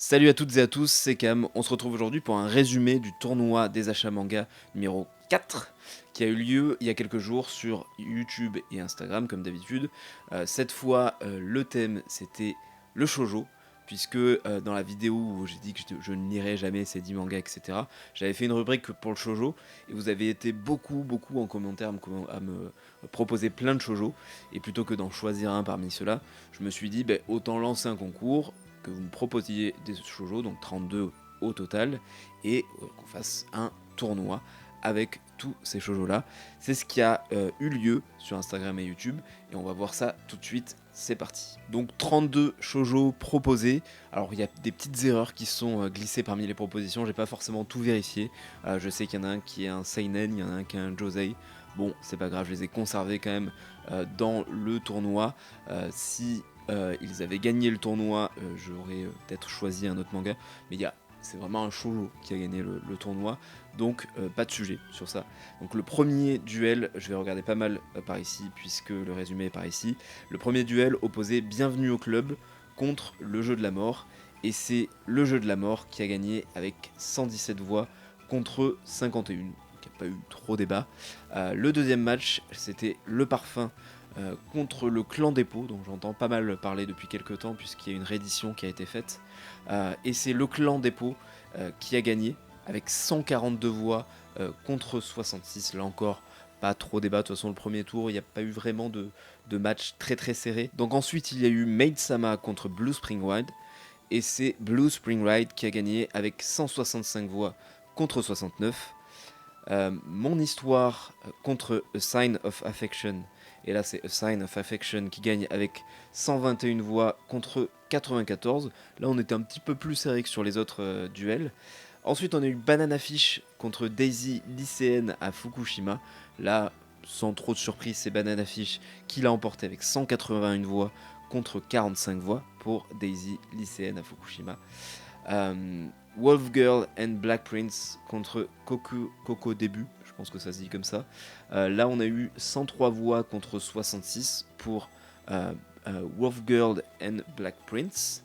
Salut à toutes et à tous, c'est Cam. On se retrouve aujourd'hui pour un résumé du tournoi des achats manga numéro 4 qui a eu lieu il y a quelques jours sur YouTube et Instagram comme d'habitude. Cette fois, le thème c'était le shoujo, puisque dans la vidéo où j'ai dit que je ne lirai jamais ces 10 mangas, etc., j'avais fait une rubrique pour le shoujo et vous avez été beaucoup en commentaire à me proposer plein de shoujo. Et plutôt que d'en choisir un parmi ceux-là, je me suis dit autant lancer un concours que vous me proposiez des shoujo, donc 32 au total, et qu'on fasse un tournoi avec tous ces shoujo là. C'est ce qui a eu lieu sur Instagram et YouTube, et on va voir ça tout de suite. C'est parti. Donc 32 shoujo proposés. Alors il y a des petites erreurs qui sont glissées parmi les propositions, j'ai pas forcément tout vérifié. Je sais qu'il y en a un qui est un seinen, il y en a un qui est un josei. Bon, c'est pas grave, je les ai conservés quand même dans le tournoi. Si ils avaient gagné le tournoi, j'aurais peut-être choisi un autre manga, mais c'est vraiment un shoujo qui a gagné le tournoi, donc pas de sujet sur ça. Donc le premier duel, je vais regarder pas mal par ici, puisque le résumé est par ici. Le premier duel opposait Bienvenue au club contre le jeu de la mort, et c'est le jeu de la mort qui a gagné avec 117 voix contre 51. Donc il n'y a pas eu trop débat. Le deuxième match, c'était le parfum contre le clan dépôt, dont j'entends pas mal parler depuis quelques temps, puisqu'il y a une réédition qui a été faite. Et c'est le clan dépôt qui a gagné, avec 142 voix contre 66. Là encore, pas trop débat. De toute façon, le premier tour, il n'y a pas eu vraiment de match très serré. Donc ensuite, il y a eu Maid Sama contre Blue Spring Ride. Et c'est Blue Spring Ride qui a gagné avec 165 voix contre 69. Mon histoire contre A Sign of Affection, et là c'est A Sign of Affection qui gagne avec 121 voix contre 94. Là on était un petit peu plus serré que sur les autres duels. Ensuite on a eu Banana Fish contre Daisy lycéenne à Fukushima. Là, sans trop de surprise, c'est Banana Fish qui l'a emporté avec 181 voix contre 45 voix pour Daisy lycéenne à Fukushima. Wolf Girl and Black Prince contre Coco Début, je pense que ça se dit comme ça. Là, on a eu 103 voix contre 66 pour Wolf Girl and Black Prince.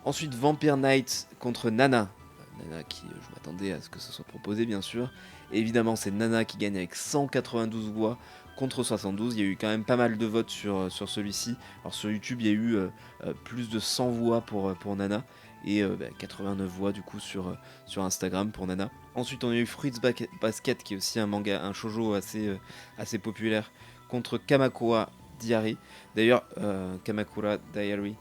Ensuite, Vampire Knight contre Nana. Nana qui, je m'attendais à ce que ce soit proposé, bien sûr. Et évidemment, c'est Nana qui gagne avec 192 voix contre 72. Il y a eu quand même pas mal de votes sur celui-ci. Alors sur YouTube, il y a eu plus de 100 voix pour Nana. Et 89 voix du coup sur Instagram pour Nana. Ensuite, on a eu Fruits Basket, qui est aussi un manga, un shoujo assez populaire, contre Kamakura Diary. D'ailleurs, Kamakura Diary,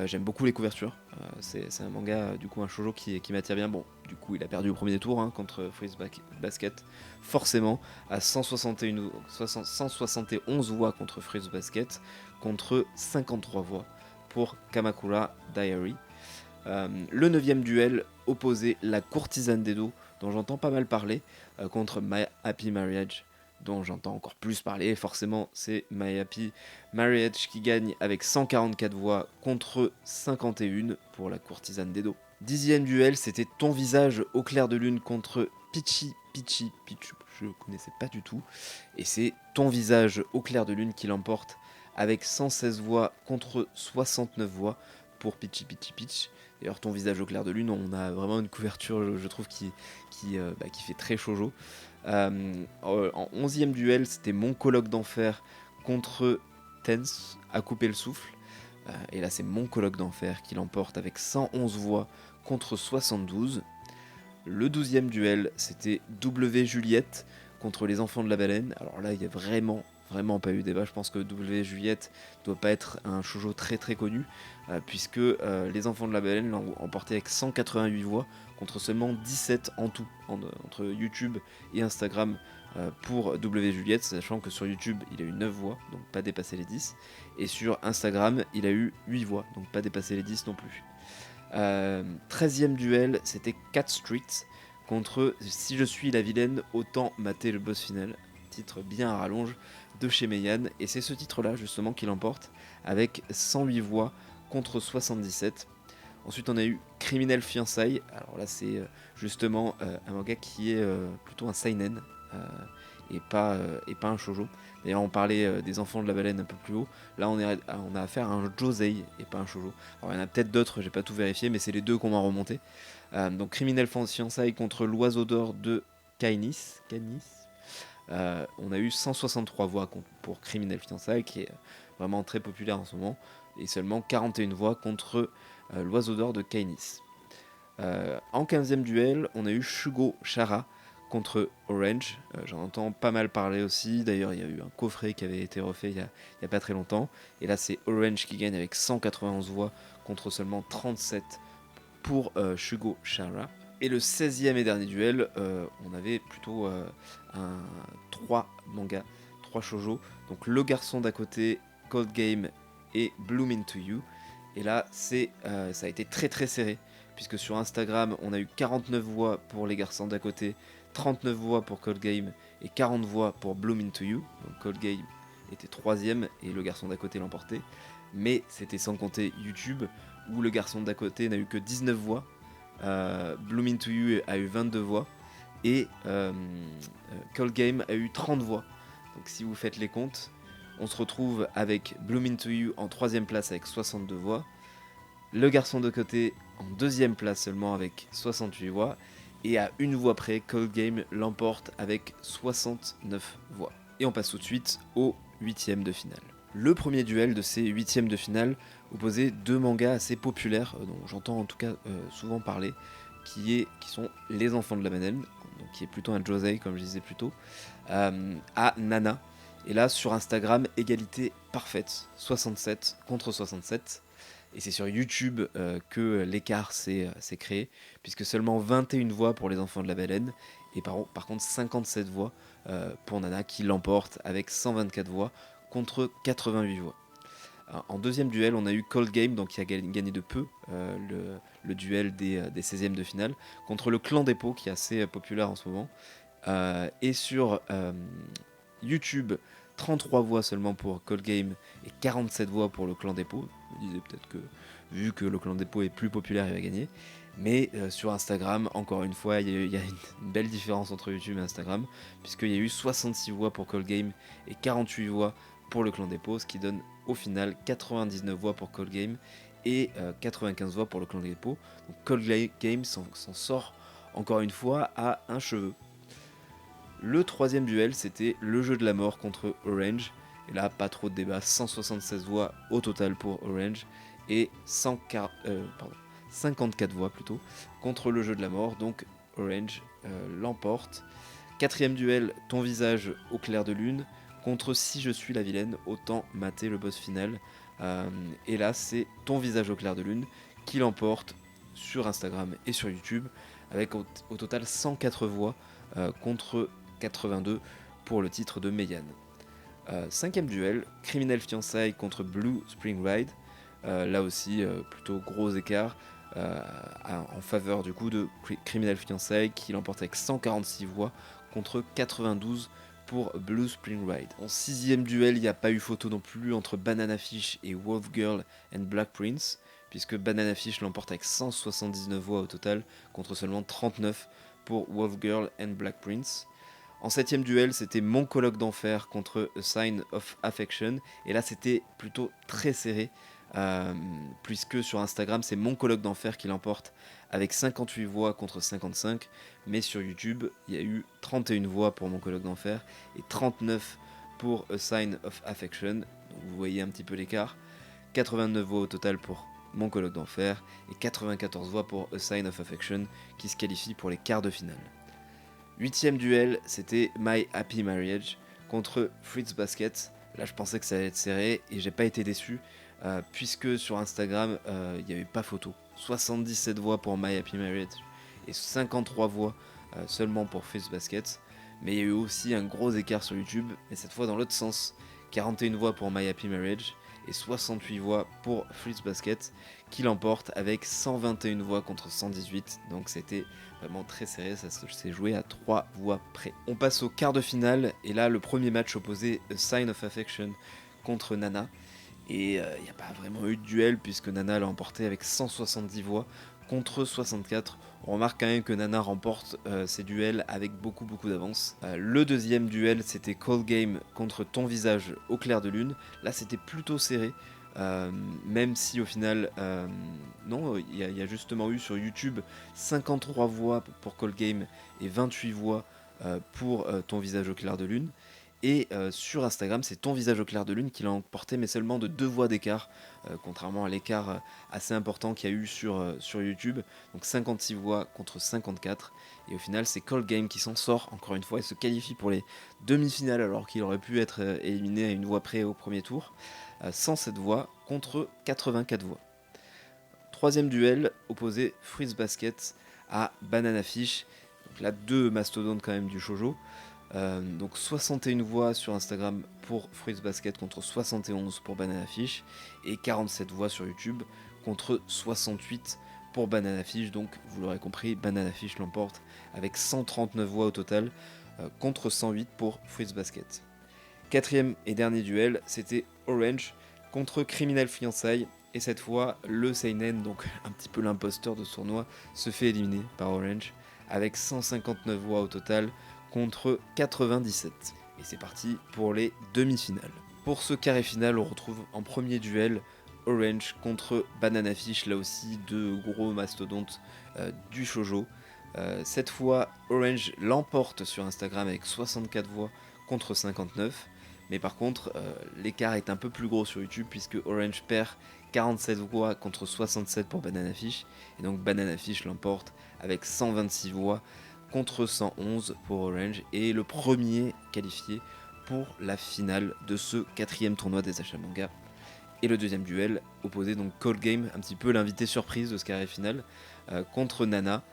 j'aime beaucoup les couvertures. C'est un manga, du coup, un shoujo qui m'attire bien. Bon, du coup, il a perdu au premier tour contre Fruits Basket, forcément, à 171 voix contre Fruits Basket, contre 53 voix pour Kamakura Diary. Le 9ème duel opposait la courtisane d'Edo, dont j'entends pas mal parler, contre My Happy Marriage, dont j'entends encore plus parler. Forcément, c'est My Happy Marriage qui gagne avec 144 voix contre 51 pour la courtisane d'Edo. 10ème duel, c'était Ton visage au clair de lune contre Pichi, je ne connaissais pas du tout. Et c'est Ton visage au clair de lune qui l'emporte avec 116 voix contre 69 voix pour Pichi. D'ailleurs, Ton visage au clair de lune, on a vraiment une couverture, je trouve, qui fait très shoujo. En 11ème duel, c'était Mon coloc d'enfer contre Tense à couper le souffle. Et là, c'est Mon coloc d'enfer qui l'emporte avec 111 voix contre 72. Le 12ème duel, c'était W Juliette contre les enfants de la baleine. Alors là, il n'y a vraiment pas eu débat. Je pense que W Juliette doit pas être un shoujo très connu, puisque les enfants de la baleine l'ont emporté avec 188 voix contre seulement 17 en tout, entre YouTube et Instagram pour W Juliette, sachant que sur YouTube, il a eu 9 voix, donc pas dépassé les 10, et sur Instagram, il a eu 8 voix, donc pas dépassé les 10 non plus. 13ème duel, c'était Cat Street contre Si je suis la vilaine, autant mater le boss final. Titre bien à rallonge de chez Meian. Et c'est ce titre-là, justement, qui l'emporte avec 108 voix contre 77. Ensuite, on a eu Criminel Fiançailles. Alors là, c'est justement un manga qui est plutôt un seinen. et pas un shoujo. D'ailleurs, on parlait des enfants de la baleine un peu plus haut. Là, on a affaire à un josei et pas un shoujo. Alors, il y en a peut-être d'autres, j'ai pas tout vérifié, mais c'est les deux qu'on m'a remonté. Donc, Criminel Fiançailles contre l'Oiseau d'or de Kainis. On a eu 163 voix pour Criminel Fiançailles, qui est vraiment très populaire en ce moment, et seulement 41 voix contre l'Oiseau d'or de Kainis. En 15e duel, on a eu Shugo Chara contre Orange. J'en entends pas mal parler aussi. D'ailleurs, il y a eu un coffret qui avait été refait il y a pas très longtemps. Et là, c'est Orange qui gagne avec 191 voix contre seulement 37 pour Shugo Chara. Et le 16e et dernier duel, on avait plutôt 3 mangas, 3 shoujo. Donc Le Garçon d'à côté, Cold Game et Bloom Into You. Et là, ça a été très très serré, puisque sur Instagram, on a eu 49 voix pour Les Garçons d'à côté, 39 voix pour Cold Game et 40 voix pour Bloom Into You. Donc Cold Game était 3ème et Le Garçon d'à côté l'emportait. Mais c'était sans compter YouTube, où Le Garçon d'à côté n'a eu que 19 voix. Bloom Into You a eu 22 voix. Et Cold Game a eu 30 voix. Donc si vous faites les comptes, on se retrouve avec Bloom Into You en 3ème place avec 62 voix. Le Garçon de côté en 2ème place seulement avec 68 voix. Et à une voix près, Cold Game l'emporte avec 69 voix. Et on passe tout de suite au 8ème de finale. Le premier duel de ces 8ème de finale opposait deux mangas assez populaires, dont j'entends en tout cas souvent parler, qui sont Les Enfants de la Banane, donc qui est plutôt un josei comme je disais plus tôt, à Nana. Et là sur Instagram, égalité parfaite, 67 contre 67. Et c'est sur YouTube que l'écart s'est créé, puisque seulement 21 voix pour Les Enfants de la Baleine, et par contre 57 voix pour Nana, qui l'emporte avec 124 voix contre 88 voix. En deuxième duel, on a eu Cold Game, donc qui a gagné de peu le duel des 16e de finale, contre le Clan des Pots, qui est assez populaire en ce moment. Et sur YouTube, 33 voix seulement pour Cold Game et 47 voix pour le Clan des Pots. Je me disais peut-être que, vu que le Clan des Pots est plus populaire, il va gagner. Mais sur Instagram, encore une fois, il y a une belle différence entre YouTube et Instagram, puisqu'il y a eu 66 voix pour Cold Game et 48 voix pour le Clan des Pots, ce qui donne au final 99 voix pour Cold Game et 95 voix pour le Clan des Pots. Donc Cold Game s'en sort encore une fois à un cheveu. Le troisième duel, c'était Le Jeu de la Mort contre Orange. Et là, pas trop de débat, 176 voix au total pour Orange et 54 voix plutôt contre Le Jeu de la Mort. Donc Orange l'emporte. Quatrième duel, Ton visage au clair de lune contre Si je suis la vilaine, autant mater le boss final. Et là, c'est Ton visage au clair de lune qui l'emporte sur Instagram et sur YouTube avec au total 104 voix contre 82 pour le titre de Meian. Cinquième duel, Criminel Fiançailles contre Blue Spring Ride. Là aussi, plutôt gros écart en faveur du coup de Criminel Fiançailles qui l'emporte avec 146 voix contre 92 pour Blue Spring Ride. En sixième duel, il n'y a pas eu photo non plus entre Banana Fish et Wolf Girl and Black Prince, puisque Banana Fish l'emporte avec 179 voix au total contre seulement 39 pour Wolf Girl and Black Prince. En septième duel, c'était Mon Coloc d'Enfer contre A Sign of Affection. Et là, c'était plutôt très serré, puisque sur Instagram, c'est Mon Coloc d'Enfer qui l'emporte avec 58 voix contre 55. Mais sur YouTube, il y a eu 31 voix pour Mon Coloc d'Enfer et 39 pour A Sign of Affection. Donc vous voyez un petit peu l'écart. 89 voix au total pour Mon Coloc d'Enfer et 94 voix pour A Sign of Affection qui se qualifie pour les quarts de finale. Huitième duel, c'était My Happy Marriage contre Fruits Basket. Là, je pensais que ça allait être serré et j'ai pas été déçu puisque sur Instagram, il n'y avait pas photo. 77 voix pour My Happy Marriage et 53 voix seulement pour Fruits Basket. Mais il y a eu aussi un gros écart sur YouTube, mais cette fois dans l'autre sens. 41 voix pour My Happy Marriage et 68 voix pour Fruits Basket qui l'emporte avec 121 voix contre 118. Donc c'était vraiment très serré, ça s'est joué à 3 voix près. On passe au quart de finale et là le premier match opposait A Sign of Affection contre Nana. Et il n'y a pas vraiment eu de duel puisque Nana l'a emporté avec 170 voix contre 64. On remarque quand même que Nana remporte ces duels avec beaucoup d'avance. Le deuxième duel, c'était Call Game contre Ton Visage au clair de lune. Là, c'était plutôt serré. Même si au final, non, il y a justement eu sur YouTube 53 voix pour Call Game et 28 voix pour Ton Visage au clair de lune. Et sur Instagram, c'est Ton Visage au clair de lune qui l'a emporté, mais seulement de 2 voix d'écart, contrairement à l'écart assez important qu'il y a eu sur YouTube. Donc 56 voix contre 54. Et au final, c'est Call Game qui s'en sort encore une fois et se qualifie pour les demi-finales, alors qu'il aurait pu être éliminé à une voix près au premier tour. 107 voix contre 84 voix. Troisième duel opposé Fruits Basket à Banana Fish. Donc là, 2 mastodontes quand même du shoujo. Donc 61 voix sur Instagram pour Fruits Basket contre 71 pour Banana Fish et 47 voix sur YouTube contre 68 pour Banana Fish. Donc vous l'aurez compris, Banana Fish l'emporte avec 139 voix au total contre 108 pour Fruits Basket. Quatrième et dernier duel, c'était Orange contre Criminal Fiançailles. Et cette fois, le Seinen, donc un petit peu l'imposteur de ce tournoi, se fait éliminer par Orange avec 159 voix au total contre 97. Et c'est parti pour les demi-finales. Pour ce carré final, on retrouve en premier duel Orange contre Banana Fish, là aussi deux gros mastodontes du shoujo. Cette fois, Orange l'emporte sur Instagram avec 64 voix contre 59. Mais par contre, l'écart est un peu plus gros sur YouTube puisque Orange perd 47 voix contre 67 pour Banana Fish. Et donc Banana Fish l'emporte avec 126 voix contre 111 pour Orange. Et le premier qualifié pour la finale de ce quatrième tournoi des achats manga. Et le deuxième duel opposé donc Call Game, un petit peu l'invité surprise de ce carré final, contre Nana.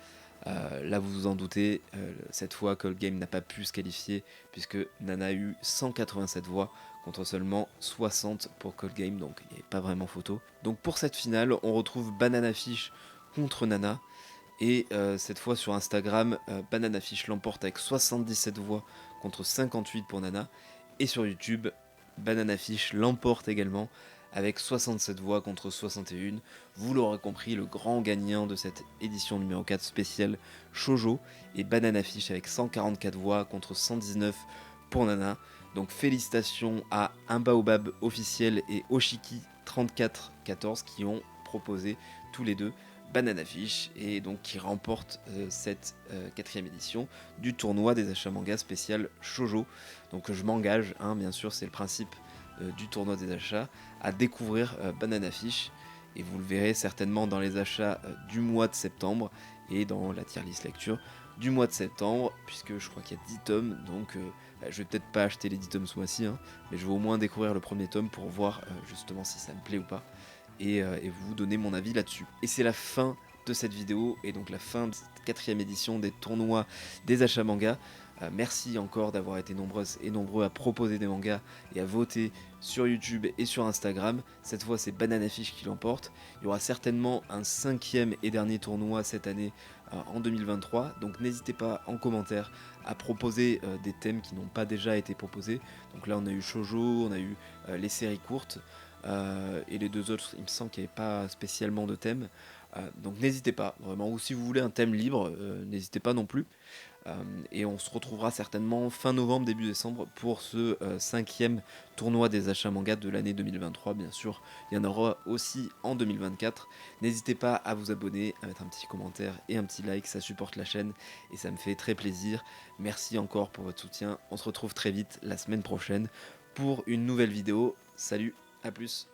Là vous vous en doutez, cette fois Call Game n'a pas pu se qualifier puisque Nana a eu 187 voix contre seulement 60 pour Call Game, donc il n'y avait pas vraiment photo. Donc pour cette finale, on retrouve Banana Fish contre Nana. Et cette fois sur Instagram, Banana Fish l'emporte avec 77 voix contre 58 pour Nana. Et sur YouTube, Banana Fish l'emporte également avec 67 voix contre 61. Vous l'aurez compris, le grand gagnant de cette édition numéro 4 spéciale Shoujo est Banana Fish avec 144 voix contre 119 pour Nana. Donc félicitations à Un Baobab officiel et Oshiki 3414 qui ont proposé tous les deux Banana Fish et donc qui remporte cette quatrième édition du tournoi des achats manga spécial Shoujo. Donc je m'engage, hein, bien sûr c'est le principe du tournoi des achats, à découvrir Banana Fish et vous le verrez certainement dans les achats du mois de septembre et dans la tier list lecture du mois de septembre puisque je crois qu'il y a 10 tomes donc je vais peut-être pas acheter les 10 tomes ce mois-ci hein, mais je vais au moins découvrir le premier tome pour voir justement si ça me plaît ou pas et vous donner mon avis là-dessus. Et c'est la fin de cette vidéo et donc la fin de cette quatrième édition des tournois des achats manga. Merci encore d'avoir été nombreuses et nombreux à proposer des mangas et à voter sur YouTube et sur Instagram. Cette fois c'est Banana Fish qui l'emporte. Il y aura certainement un cinquième et dernier tournoi cette année en 2023. Donc n'hésitez pas en commentaire à proposer des thèmes qui n'ont pas déjà été proposés. Donc là on a eu Shoujo, on a eu les séries courtes. Et les deux autres, il me semble qu'il n'y avait pas spécialement de thème. Donc n'hésitez pas, vraiment. Ou si vous voulez un thème libre, n'hésitez pas non plus. Et on se retrouvera certainement fin novembre, début décembre pour ce cinquième tournoi des achats manga de l'année 2023. Bien sûr, il y en aura aussi en 2024. N'hésitez pas à vous abonner, à mettre un petit commentaire et un petit like, ça supporte la chaîne et ça me fait très plaisir. Merci encore pour votre soutien. On se retrouve très vite la semaine prochaine pour une nouvelle vidéo. Salut, à plus.